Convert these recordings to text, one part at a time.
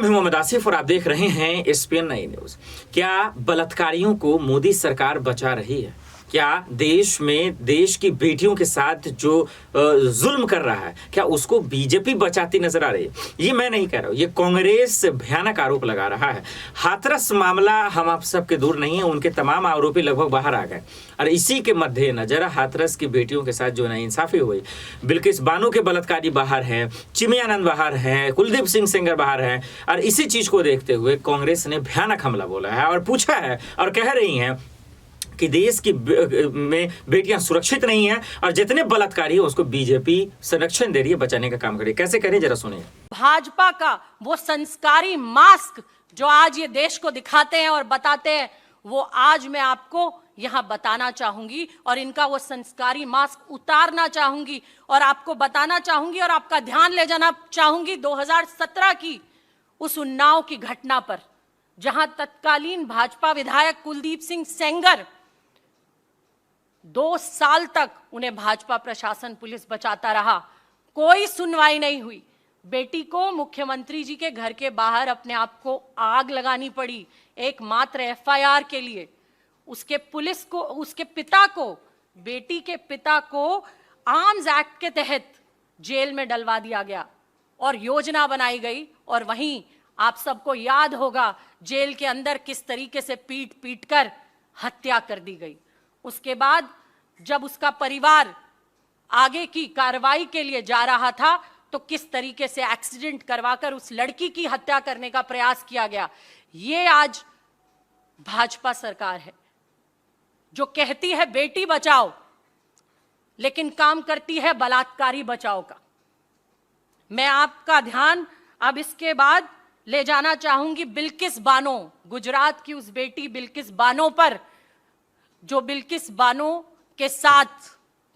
मैं मोहम्मद आसिफ और आप देख रहे हैं एसपीएन 9 न्यूज। क्या बलात्कारियों को मोदी सरकार बचा रही है? क्या देश में देश की बेटियों के साथ जो जुल्म कर रहा है, क्या उसको बीजेपी बचाती नजर आ रही है? ये मैं नहीं कह रहा हूं, ये कांग्रेस भयानक आरोप लगा रहा है। हाथरस मामला हम आप सबके दूर नहीं है, उनके तमाम आरोपी लगभग बाहर आ गए और इसी के मद्देनजर हाथरस की बेटियों के साथ जो नाइंसाफी हुई, बिल्किस बानो के बलात्कारी बाहर है, चिमयानंद बाहर है, कुलदीप सिंह सेंगर बाहर है, और इसी चीज को देखते हुए कांग्रेस ने भयानक हमला बोला है और पूछा है और कह रही हैं कि देश की में बेटियां सुरक्षित नहीं हैं और जितने बलात्कारी हैं उसको बीजेपी संरक्षण दे रही है, बचाने का काम कर रही है। कैसे करें जरा सुनिए। भाजपा का वो संस्कारी मास्क जो आज ये देश को दिखाते हैं और बताते हैं, वो आज मैं आपको यहां बताना चाहूंगी और इनका वो संस्कारी मास्क उतारना चाहूंगी और आपको बताना चाहूंगी और आपका ध्यान ले जाना चाहूंगी 2017 की उस उन्नाव की घटना पर, जहां तत्कालीन भाजपा विधायक कुलदीप सिंह सेंगर 2 साल तक उन्हें भाजपा प्रशासन पुलिस बचाता रहा, कोई सुनवाई नहीं हुई। बेटी को मुख्यमंत्री जी के घर के बाहर अपने आप को आग लगानी पड़ी एकमात्र एफआईआर के लिए। उसके पुलिस को, उसके पिता को, बेटी के पिता को आर्म्स एक्ट के तहत जेल में डलवा दिया गया और योजना बनाई गई। और वहीं आप सबको याद होगा जेल के अंदर किस तरीके से पीट पीट कर हत्या कर दी गई। उसके बाद जब उसका परिवार आगे की कार्रवाई के लिए जा रहा था तो किस तरीके से एक्सीडेंट करवाकर उस लड़की की हत्या करने का प्रयास किया गया। ये आज भाजपा सरकार है जो कहती है बेटी बचाओ, लेकिन काम करती है बलात्कारी बचाओ का। मैं आपका ध्यान अब इसके बाद ले जाना चाहूंगी बिल्किस बानो, गुजरात की उस बेटी बिल्किस बानो पर, जो बिल्किस बानो के साथ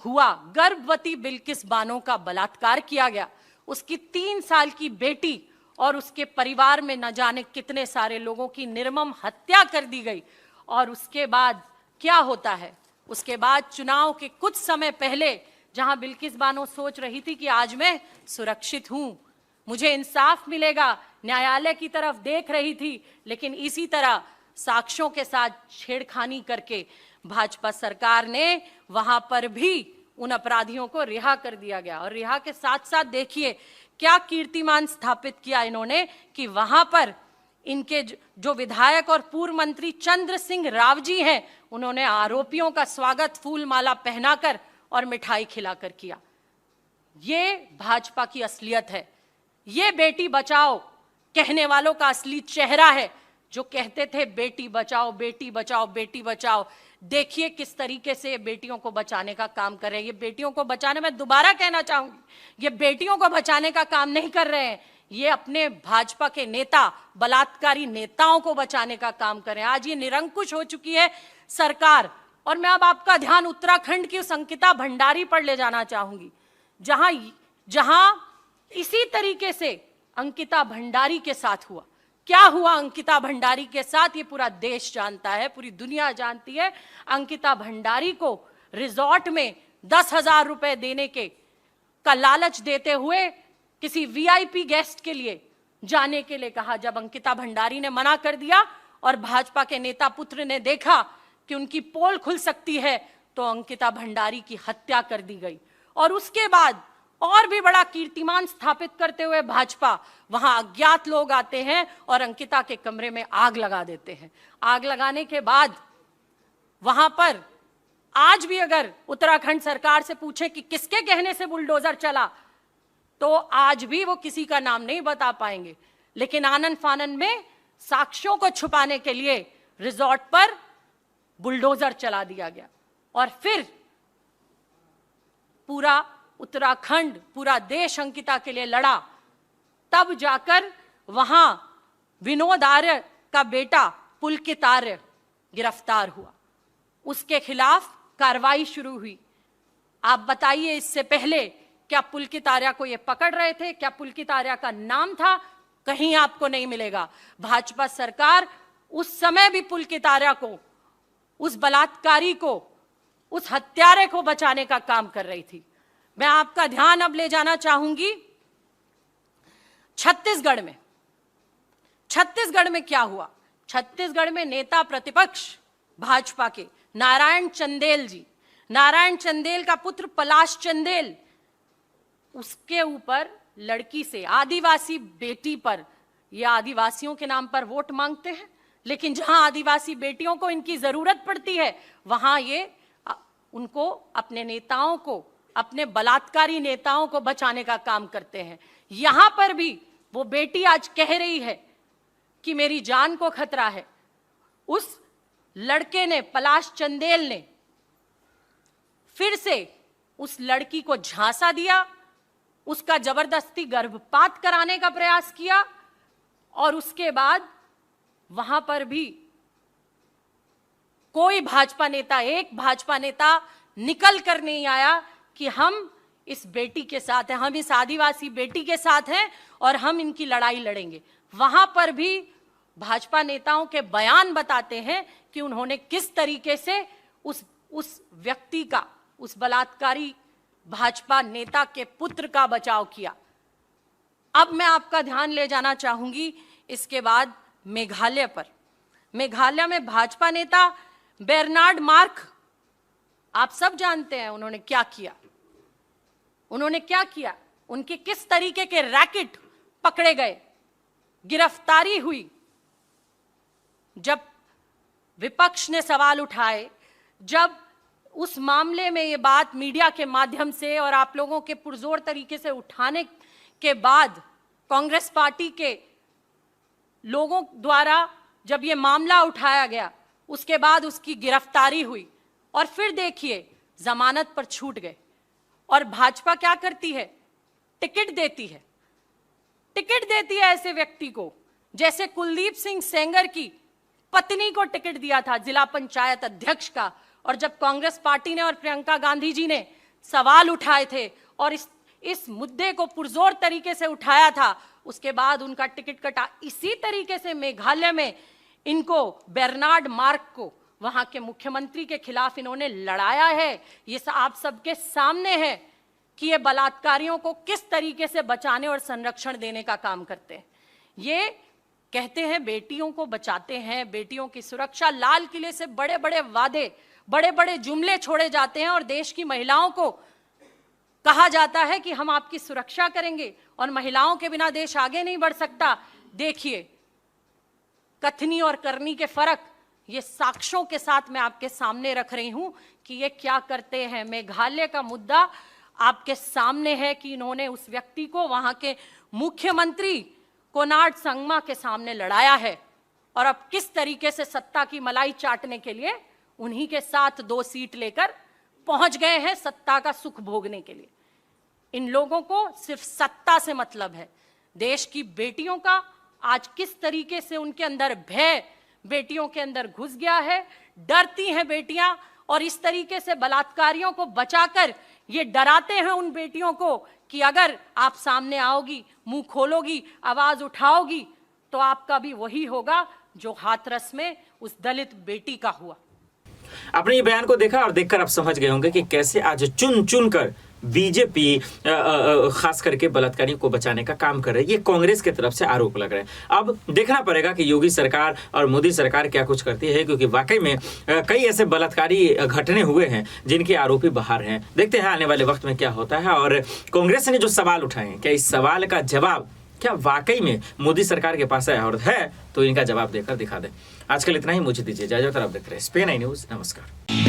हुआ, गर्भवती बिल्किस बानो का बलात्कार किया गया। उसकी 3 साल की बेटी और उसके परिवार में न जाने कितने सारे लोगों की निर्मम हत्या कर दी गई। और उसके बाद क्या होता है? उसके बाद चुनाव के कुछ समय पहले जहां बिल्किस बानो सोच रही थी कि आज मैं सुरक्षित हूं, मुझे इंसाफ मिलेगा, न्यायालय की तरफ देख रही थी, लेकिन इसी तरह साक्ष्यों के साथ छेड़खानी करके भाजपा सरकार ने वहां पर भी उन अपराधियों को रिहा कर दिया गया। और रिहा के साथ साथ देखिए क्या कीर्तिमान स्थापित किया इन्होंने कि वहां पर इनके जो विधायक और पूर्व मंत्री चंद्र सिंह राव जी हैं, उन्होंने आरोपियों का स्वागत फूल माला पहनाकर और मिठाई खिलाकर किया। ये भाजपा की असलियत है। ये बेटी बचाओ कहने वालों का असली चेहरा है, जो कहते थे बेटी बचाओ बेटी बचाओ बेटी बचाओ। देखिए किस तरीके से बेटियों को बचाने का काम कर रहे हैं। ये बेटियों को बचाने, मैं दोबारा कहना चाहूंगी, ये बेटियों को बचाने का काम नहीं कर रहे हैं, ये अपने भाजपा के नेता, बलात्कारी नेताओं को बचाने का काम कर रहे हैं। आज ये निरंकुश हो चुकी है सरकार। और मैं अब आपका ध्यान उत्तराखंड की उस अंकिता भंडारी पर ले जाना चाहूंगी, जहां इसी तरीके से अंकिता भंडारी के साथ हुआ। क्या हुआ अंकिता भंडारी के साथ ये पूरा देश जानता है, पूरी दुनिया जानती है। अंकिता भंडारी को रिजॉर्ट में 10,000 रुपए देने का लालच देते हुए किसी वीआईपी गेस्ट के लिए जाने के लिए कहा। जब अंकिता भंडारी ने मना कर दिया और भाजपा के नेता पुत्र ने देखा कि उनकी पोल खुल सकती है, तो अंकिता भंडारी की हत्या कर दी गई। और उसके बाद और भी बड़ा कीर्तिमान स्थापित करते हुए भाजपा, वहां अज्ञात लोग आते हैं और अंकिता के कमरे में आग लगा देते हैं। आग लगाने के बाद वहां पर आज भी अगर उत्तराखंड सरकार से पूछे कि किसके कहने से बुलडोजर चला, तो आज भी वो किसी का नाम नहीं बता पाएंगे। लेकिन आनन फानन में साक्ष्यों को छुपाने के लिए रिजॉर्ट पर बुलडोजर चला दिया गया। और फिर पूरा उत्तराखंड, पूरा देश अंकिता के लिए लड़ा। तब जाकर वहां विनोद आर्य का बेटा पुलकित आर्य गिरफ्तार हुआ, उसके खिलाफ कार्रवाई शुरू हुई। आप बताइए, इससे पहले क्या पुलकित आर्य को ये पकड़ रहे थे? क्या पुलकित आर्य का नाम था? कहीं आपको नहीं मिलेगा। भाजपा सरकार उस समय भी पुलकित आर्य को, उस बलात्कारी को, उस हत्यारे को बचाने का काम कर रही थी। मैं आपका ध्यान अब ले जाना चाहूंगी छत्तीसगढ़ में। छत्तीसगढ़ में क्या हुआ? छत्तीसगढ़ में नेता प्रतिपक्ष भाजपा के नारायण चंदेल जी, नारायण चंदेल का पुत्र पलाश चंदेल, उसके ऊपर लड़की से, आदिवासी बेटी पर, यह आदिवासियों के नाम पर वोट मांगते हैं, लेकिन जहां आदिवासी बेटियों को इनकी जरूरत पड़ती है वहां ये उनको, अपने नेताओं को, अपने बलात्कारी नेताओं को बचाने का काम करते हैं। यहां पर भी वो बेटी आज कह रही है कि मेरी जान को खतरा है। उस लड़के ने, पलाश चंदेल ने, फिर से उस लड़की को झांसा दिया, उसका जबरदस्ती गर्भपात कराने का प्रयास किया और उसके बाद वहां पर भी कोई भाजपा नेता, एक भाजपा नेता निकल कर नहीं आया कि हम इस बेटी के साथ हैं, हम इस आदिवासी बेटी के साथ हैं और हम इनकी लड़ाई लड़ेंगे। वहां पर भी भाजपा नेताओं के बयान बताते हैं कि उन्होंने किस तरीके से उस व्यक्ति का, उस बलात्कारी भाजपा नेता के पुत्र का बचाव किया। अब मैं आपका ध्यान ले जाना चाहूंगी इसके बाद मेघालय पर। मेघालय में भाजपा नेता बेरनार्ड मार्क, आप सब जानते हैं उन्होंने क्या किया। उन्होंने क्या किया, उनके किस तरीके के रैकेट पकड़े गए, गिरफ्तारी हुई। जब विपक्ष ने सवाल उठाए, जब उस मामले में ये बात मीडिया के माध्यम से और आप लोगों के पुरजोर तरीके से उठाने के बाद कांग्रेस पार्टी के लोगों द्वारा जब ये मामला उठाया गया, उसके बाद उसकी गिरफ्तारी हुई और फिर देखिए जमानत पर छूट गए। और भाजपा क्या करती है? टिकट देती है, टिकट देती है ऐसे व्यक्ति को, जैसे कुलदीप सिंह सेंगर की पत्नी को टिकट दिया था जिला पंचायत अध्यक्ष का। और जब कांग्रेस पार्टी ने और प्रियंका गांधी जी ने सवाल उठाए थे और इस मुद्दे को पुरजोर तरीके से उठाया था, उसके बाद उनका टिकट कटा। इसी तरीके से मेघालय में इनको, बेरनार्ड मार्क को, वहां के मुख्यमंत्री के खिलाफ इन्होंने लड़ाया है। ये आप सबके सामने है कि ये बलात्कारियों को किस तरीके से बचाने और संरक्षण देने का काम करते हैं। ये कहते हैं बेटियों को बचाते हैं, बेटियों की सुरक्षा। लाल किले से बड़े बड़े वादे, बड़े बड़े जुमले छोड़े जाते हैं और देश की महिलाओं को कहा जाता है कि हम आपकी सुरक्षा करेंगे और महिलाओं के बिना देश आगे नहीं बढ़ सकता। देखिए कथनी और करनी के फर्क, ये साक्ष्यों के साथ मैं आपके सामने रख रही हूं कि ये क्या करते हैं। मेघालय का मुद्दा आपके सामने है कि इन्होंने उस व्यक्ति को वहां के मुख्यमंत्री कोनार्ड संगमा के सामने लड़ाया है और अब किस तरीके से सत्ता की मलाई चाटने के लिए उन्हीं के साथ 2 सीट लेकर पहुंच गए हैं, सत्ता का सुख भोगने के लिए। इन लोगों को सिर्फ सत्ता से मतलब है। देश की बेटियों का आज किस तरीके से उनके अंदर भय बेटियों के अंदर घुस गया है, डरती हैं बेटियां और इस तरीके से बलात्कारियों को बचाकर ये डराते हैं उन बेटियों को कि अगर आप सामने आओगी, मुंह खोलोगी, आवाज उठाओगी तो आपका भी वही होगा जो हाथरस में उस दलित बेटी का हुआ। आपने ये बयान को देखा और देखकर आप समझ गए होंगे कि कैसे आज चुन चुन कर बीजेपी खास करके बलात्कारियों को बचाने का काम कर रही है। ये कांग्रेस की तरफ से आरोप लग रहे हैं। अब देखना पड़ेगा कि योगी सरकार और मोदी सरकार क्या कुछ करती है, क्योंकि वाकई में कई ऐसे बलात्कारी घटने हुए हैं जिनके आरोपी बाहर हैं। देखते हैं आने वाले वक्त में क्या होता है। और कांग्रेस ने जो सवाल उठाए हैं, क्या इस सवाल का जवाब क्या वाकई में मोदी सरकार के पास है, और है तो इनका जवाब देकर दिखा दें। आजकल इतना ही, मुझे दीजिए इजाजत और आप देख रहे हैं SPN न्यूज़। नमस्कार।